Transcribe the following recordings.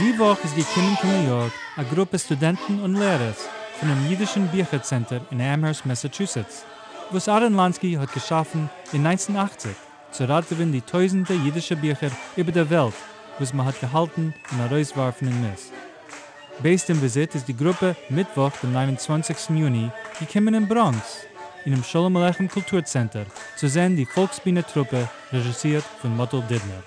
Die Woche ist gekommen in New York eine Gruppe Studenten und Lehrer von einem jüdischen Büchercenter in Amherst, Massachusetts, was Aaron Lansky hat geschaffen in 1980, zu raten die tausende jüdische Bücher über der Welt, was man hat gehalten und herausgeworfen in Mist. Based im Visit ist die Gruppe Mittwoch, dem 29. Juni, gekommen in Bronx, in dem Sholem Aleichem Kulturcenter, zu sehen die Volksbühne-Truppe, regissiert von Mottel Didner.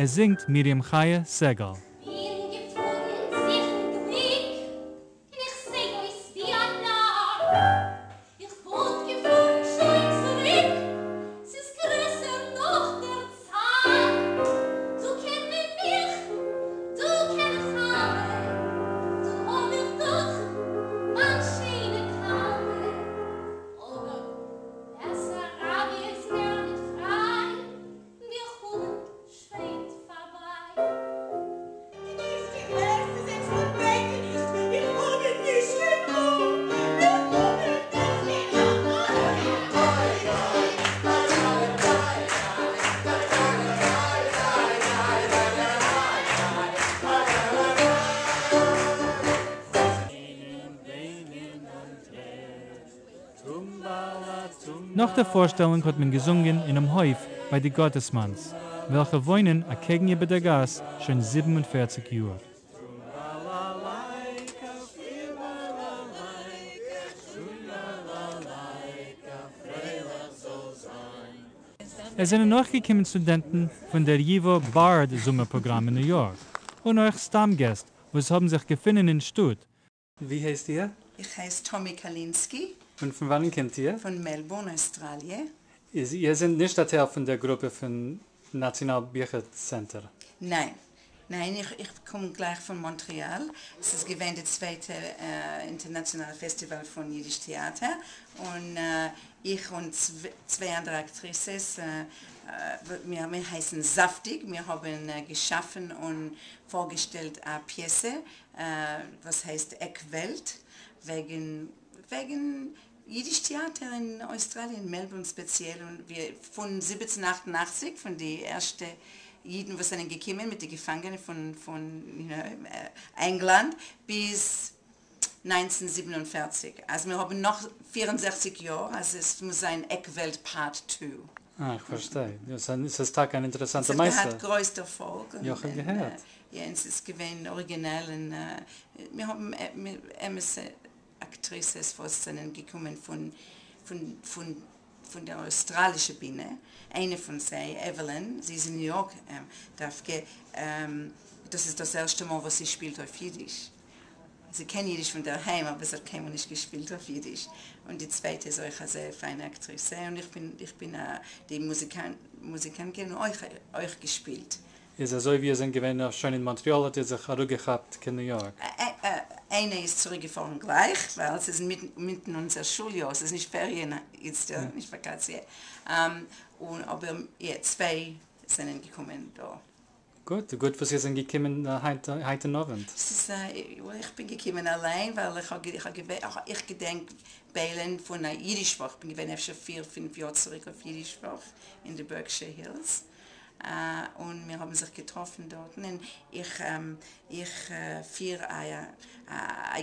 Singt Miriam Chaya Segal. Nach der Vorstellung hat man gesungen in einem Häuf bei die Gottesmanns, welche wohnen a gegenüber der Gas schon 47 Jahre. Sind nachgekommen Studenten von der Yivo Bard Sommerprogramm in New York und auch Stammgäste, was haben sich gefunden in Stutt. Wie heißt ihr? Ich heiße Tommy Kalinski. Und von wann kennt ihr? Von Melbourne, Australien. Ihr seid nicht Teil von der Gruppe von National Büchercenter? Nein, ich komme gleich von Montreal. Es ist gewesen das zweite internationale Festival von Jiddisch Theater. Und ich und zwei andere Aktrices, wir heißen Saftig. Wir haben geschaffen und vorgestellt eine Pièce, was heißt Eckwelt, wegen Jiddisch Theater in Australien, Melbourne speziell. Und wir von 1788, von den ersten Jiden, die sind gekommen mit den Gefangenen von England, bis 1947. Also wir haben noch 64 Jahre, also es muss sein Eckwelt Part 2. Ich verstehe. Das ist ein interessanter Meister. Es hat größter Erfolg. Ja, ich habe gehört. Ja, es ist gewesen originell. Und, wir haben Aktrices, die sind gekommen von der australischen Bühne. Eine von sie, Evelyn, sie ist in New York. Das ist das erste Mal, was sie spielt auf Jiddisch. Sie kennt Jiddisch von daheim, aber sie hat kein nicht gespielt auf Jiddisch. Und die zweite ist auch eine sehr feine Aktrice. Und ich bin die Musikantin und euch gespielt. Ist es so, wie ihr sind gewesen, schon in Montreal, hat ihr sich zurückgehabt in New York? Eine ist zurückgefahren gleich, weil es ist mitten unser Schuljahr, es ist nicht Ferien, jetzt nicht Vakation. Aber zwei sind gekommen da. Gut, was ihr sind gekommen heute Abend? Ich bin gekommen allein, weil ich gedenke Beilen von einer Jiddischwoche. Ich bin gewesen schon 4-5 Jahre zurück auf Jiddischwoche in den Berkshire Hills. Und wir haben sich getroffen dort. Und ich führe einen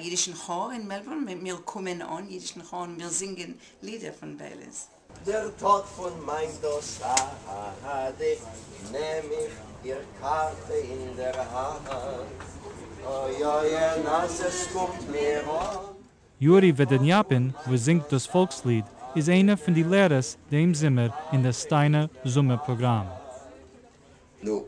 jiddischen Chor in Melbourne. Wir kommen an, jiddischen Chor, und wir singen Lieder von Beiles. Der Tod von mein Dossade, nehm ich ihr Karte in der Hand. Oh ja, es kommt mir an. Juri Vedenjapin, wo singt das Volkslied, ist einer von den Lehrern dem Zimmer in das Steiner Sommerprogramm. Nu,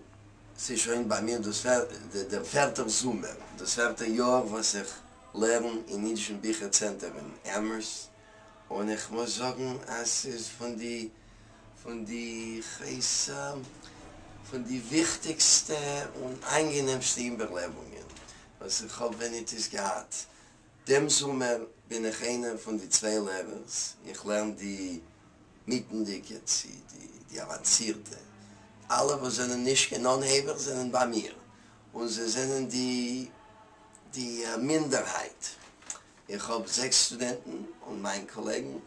es ist schon bei mir der vierte Sommer, das vierte Jahr, was ich lerne im Jüdischen Büchercenter in Amherst. Und ich muss sagen, es ist von die wichtigsten und angenehmsten Überlebungen, was ich habe, wenn ich das gehabt. Dem Sommer bin ich einer von den zwei Lehrers. Ich lerne die Mittendicke, die Avancierte. Alle, die sind nicht Genonheber, sind bei mir. Und sie sind die Minderheit. Ich habe 6 Studenten und meine Kollegen,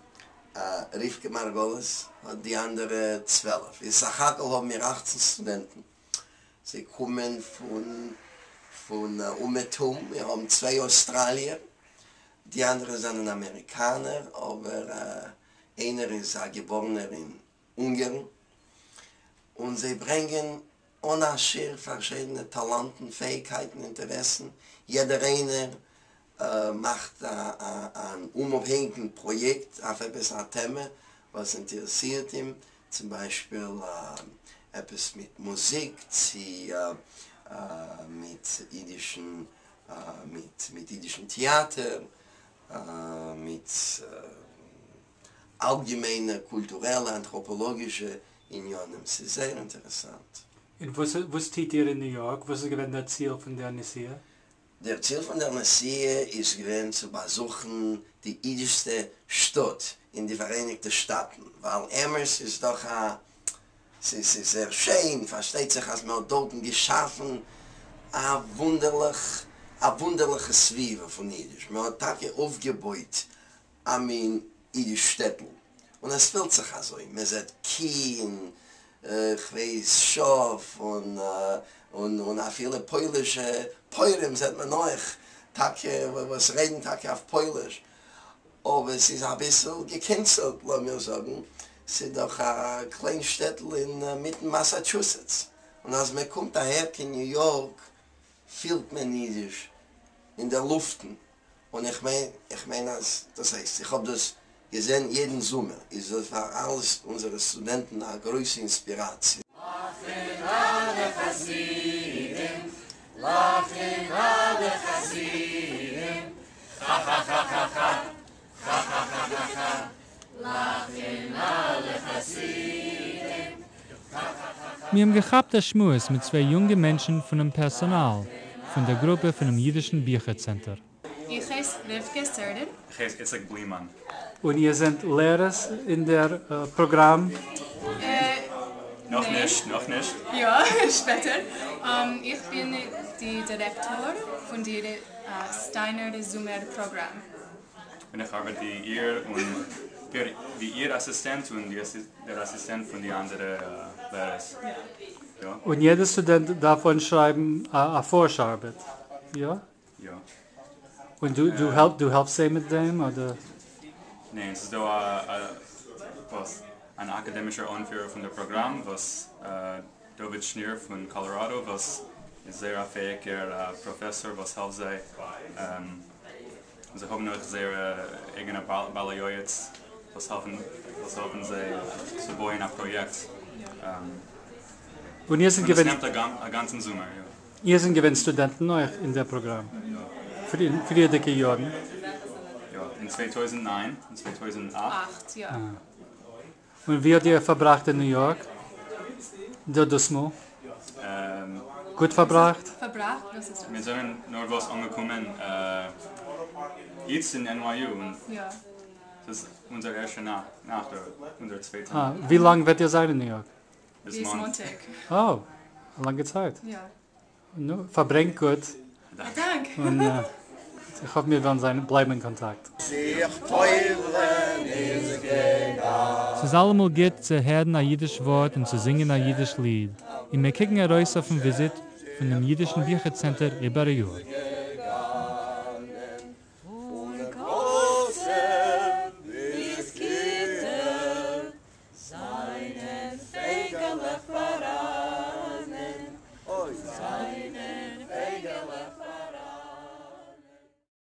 Rivke Margolis hat die andere 12. In Sachakel haben wir 18 Studenten. Sie kommen von Umetum, wir haben 2 Australier, die anderen sind ein Amerikaner, aber einer ist ein Geborener in Ungarn. Und sie bringen unheimlich verschiedene Talenten, Fähigkeiten, Interessen. Jeder eine macht ein unabhängiges Projekt auf ein Thema, was interessiert ihn. Zum Beispiel etwas mit Musik, mit jüdischem Theater, mit allgemeine kulturelle, anthropologische Unionen. Es ist sehr interessant. Und was tut ihr in New York? Was ist das Ziel von der Nissia? Der Ziel von der Nissia ist gewesen, zu besuchen die jüdischste Stadt in die Vereinigten Staaten. Weil Amherst ist doch es ist sehr schön, versteht sich, als man dort geschaffen, eine wunderliche Zwiebel von Jiddisch. Man hat Tage aufgebaut an jüdisch Städten. Und es fühlt sich also. Man sagt Kien, ich weiß, Schof und auch viele polnische Poirem sagt man noch. Tage, was reden Tage auf Polisch. Aber es ist ein bisschen gecancelt, lassen wir sagen. Es ist doch ein kleines Städtel mitten Massachusetts. Und als man kommt daher in New York, fühlt man Jiddisch in der Luft. Und ich meine, das heißt, ich habe das gesehen jeden Sommer. Das war alles unsere Studenten eine große Inspiration. Lachen alle Chassidim, lachen alle Chassidim, ha ha ha ha ha, ha ha ha ha ha, lachen alle Chassidim. Wir haben gehabt das Schmus mit 2 jungen Menschen von dem Personal, von der Gruppe von dem jüdischen Büchercenter. Ich heiße Rivke Serden. Ich heiße Itzhak Bliemann. Und ihr seid Lehrer in der Programm? Noch Nee. nicht. Ja, später. Ich bin die Direktor von dem Steiner Zoomer Programm. Und ich arbeite wie ihr Assistent und der Assistent von den anderen Lehrern. Ja? Und jeder Student davon schreiben eine Forscharbeit? Ja? Ja. Und du helpst sie mit dem? Oder? Nein, es ist doch ein akademischer Anführer von dem Programm, was David Schneer von Colorado, was ist sehr fähiger Professor, was hilft sie. Sie haben noch sehr eigene Balayoyets, was helfen sie zu bauen ein Projekt. Und ihr seid Und es gewinnt, nimmt einen ganzen Sommer. Ja. ihr seid gewinnt Studenten neu in der Programm? Für die dicke Jahre? Ja, in 2009, in 2008. 8, ja. Und wie habt ihr verbracht in New York? Dodosmo? Gut verbracht? Verbracht, was ist das? Wir sind nur was angekommen, jetzt in NYU und Ja. das ist unser erster unser zweiter Ah, wie lange werdet ihr sein in New York? Bis Montag. Oh, eine lange Zeit. Ja. No, verbringt gut. Danke. Und ich hoffe, wir werden bleiben in Kontakt. Es ist allemal gut zu hören ein jüdisches Wort und zu singen ein jüdisches Lied. Und wir kicken heraus auf ein Visit von dem jüdischen Büchercenter über ein Jahr.